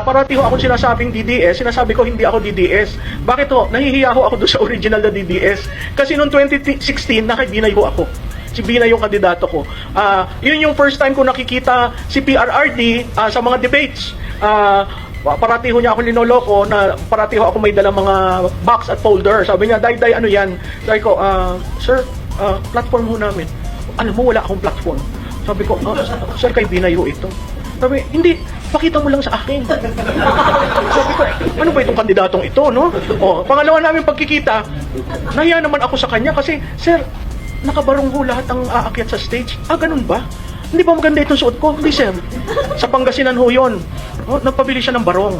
parati ho akong sinasabing DDS, sinasabi ko hindi ako DDS. Bakit ho? Nahihiya ho ako doon sa original na DDS. Kasi noong 2016, nakibinay ho ako. Si Binay yung kandidato ko. Yun yung first time ko nakikita si PRRD sa mga debates. Parati ho niya ako linoloko na parati ho ako may dalang mga box at folder. Sabi niya, day, ano yan? Sabi ko, sir, platform ho namin. Alam mo, wala akong platform. Sabi ko, sir, kay Binay ho ito. Sabi, hindi, pakita mo lang sa akin. Sabi ko, ano ba itong kandidatong ito, no? Pangalawa namin pagkikita, nahiya naman ako sa kanya kasi, sir, nakabarong ho lahat ang aakyat sa stage. Ganun ba? Hindi ba maganda itong suot ko? Hindi, sir. Sa Pangasinan ho yun. Nagpabili siya ng barong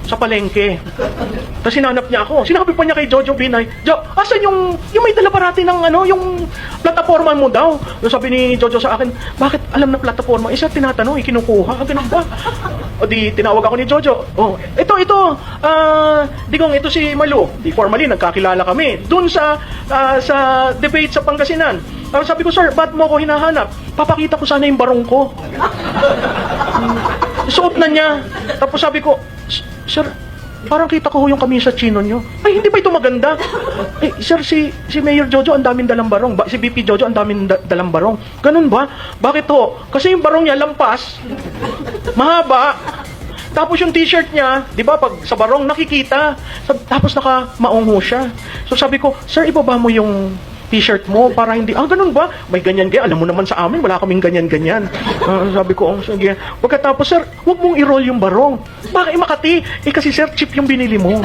sa palengke. Tapos sinanap niya ako. Sinabi pa niya kay Jojo Binay, asan yung may dala parati ng yung plataforma mo daw? Sabi ni Jojo sa akin, bakit alam na plataforma? Isa tinatanong, kinukuha. Ganun ba? O di tinawag ako ni Jojo. Ito. Digong, ito si Malu. Di formally, nagkakilala kami. Doon sa debate sa Pangasinan. Sabi ko, sir, ba't mo ako hinahanap? Papakita ko sana yung barong ko. Suot na niya. Tapos sabi ko, sir, parang kita ko yung kamisa chino nyo. Ay, hindi ba ito maganda? Sir, si Mayor Jojo, ang daming dalang barong. Si VP Jojo, ang daming dalang barong. Ganun ba? Bakit ho? Kasi yung barong niya, lampas. Mahaba. Tapos yung t-shirt niya, di ba, pag sa barong, nakikita. Tapos naka-maong ho siya. So sabi ko, sir, ibaba mo yung t-shirt mo para hindi, ganun ba? May ganyan. Alam mo naman sa amin, wala kaming ganyan. Sabi ko, sige. Pagkatapos, sir, huwag mong i-roll yung barong. Bakit Makati? Kasi sir, cheap yung binili mo.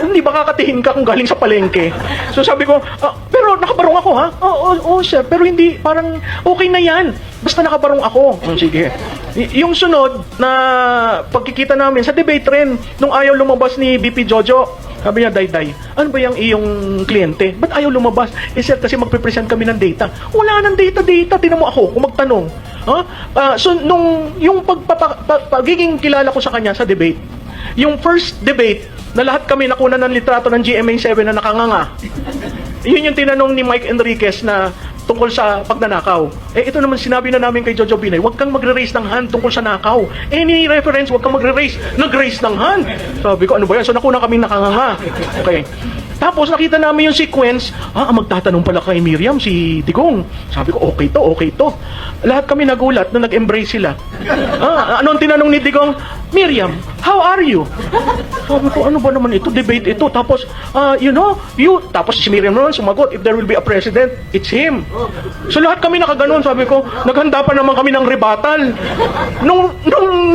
Hindi ba kakatihin ka kung galing sa palengke? So sabi ko, pero nakabarong ako, ha? Oo, sir, pero hindi, parang okay na yan. Basta nakabarong ako. Sige. Yung sunod na pagkikita namin sa debate rin, nung ayaw lumabas ni BP Jojo, sabi niya, Day, ano ba yung iyong kliyente? Ba't ayaw lumabas? Sir, kasi magpe-present kami ng data. Wala nang data. Tinan mo ako kung magtanong. So, yung pagiging kilala ko sa kanya sa debate, yung first debate, na lahat kami nakuna ng litrato ng GMA7 na nakanganga, yun yung tinanong ni Mike Enriquez na tungkol sa pagnanakaw. Ito naman sinabi na namin kay Jojo Binay, huwag kang magre-raise ng hand tungkol sa nakaw. Any reference, huwag kang magre-raise. Nag-raise ng hand. Sabi ko, ano ba yan? So nakuna kaming nakanganga. Okay. Tapos nakita namin yung sequence, magtatanong pala kay Miriam, si Digong. Sabi ko, okay to. Lahat kami nagulat na nag-embrace sila. Anong tinanong ni Digong? Miriam, how are you? Sabi ko, ano ba naman ito? Debate ito. Tapos, tapos si Miriam naman sumagot, if there will be a president, it's him. So lahat kami nakaganon. Sabi ko, naghanda pa naman kami ng rebuttal. Nung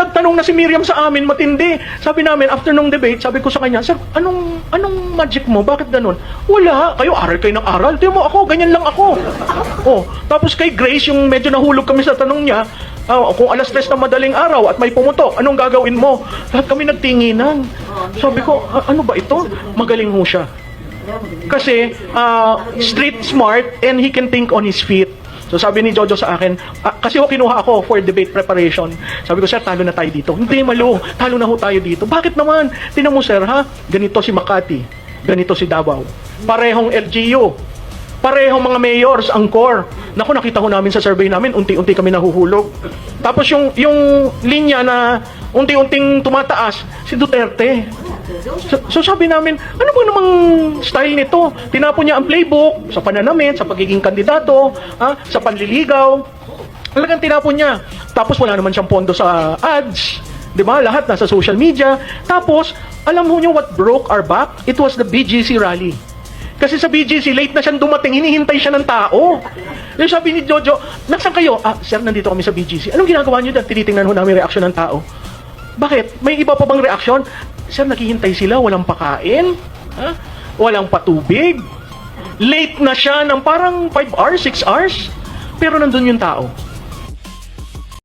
nagtanong na si Miriam sa amin, matindi. Sabi namin, after nung debate, sabi ko sa kanya, sir, anong magic mo? Bakit ganon? Wala. Aral kayo ng aral. Tiyan mo ako, ganyan lang ako. Tapos kay Grace, yung medyo nahulog kami sa tanong niya, kung alas 3 na madaling araw at may pumutok, anong gagawin mo? Lahat kami nagtinginan. Sabi ko, ano ba ito? Magaling ho siya. Kasi, street smart and he can think on his feet. So sabi ni Jojo sa akin, kasi kinuha ako for debate preparation. Sabi ko, sir, talo na tayo dito. Hindi, Malu, talo na ho tayo dito. Bakit naman? Tingnan mo, sir, ha? Ganito si Makati, ganito si Davao. Parehong LGU. Parehong mga mayors, ang core. Naku, nakita ko namin sa survey namin, unti-unti kami nahuhulog. Tapos yung linya na unti-unting tumataas, si Duterte. So sabi namin, ano ba namang style nito? Tinapon niya ang playbook sa pananamit, sa pagiging kandidato, sa panliligaw. Talagang tinapon niya. Tapos wala naman siyang pondo sa ads. 'Di ba? Lahat nasa social media. Tapos, alam mo niyo what broke our back? It was the BGC rally. Kasi sa BGC, late na siyang dumating, hinihintay siya ng tao. Yung sabi ni Jojo, nasaan kayo? Sir, nandito kami sa BGC. Anong ginagawa niyo dyan? Tinitingnan ho namin reaksyon ng tao. Bakit? May iba pa bang reaksyon? Sir, naghihintay sila, walang pakain, walang patubig. Late na siya ng parang 5 hours, 6 hours. Pero nandun yung tao.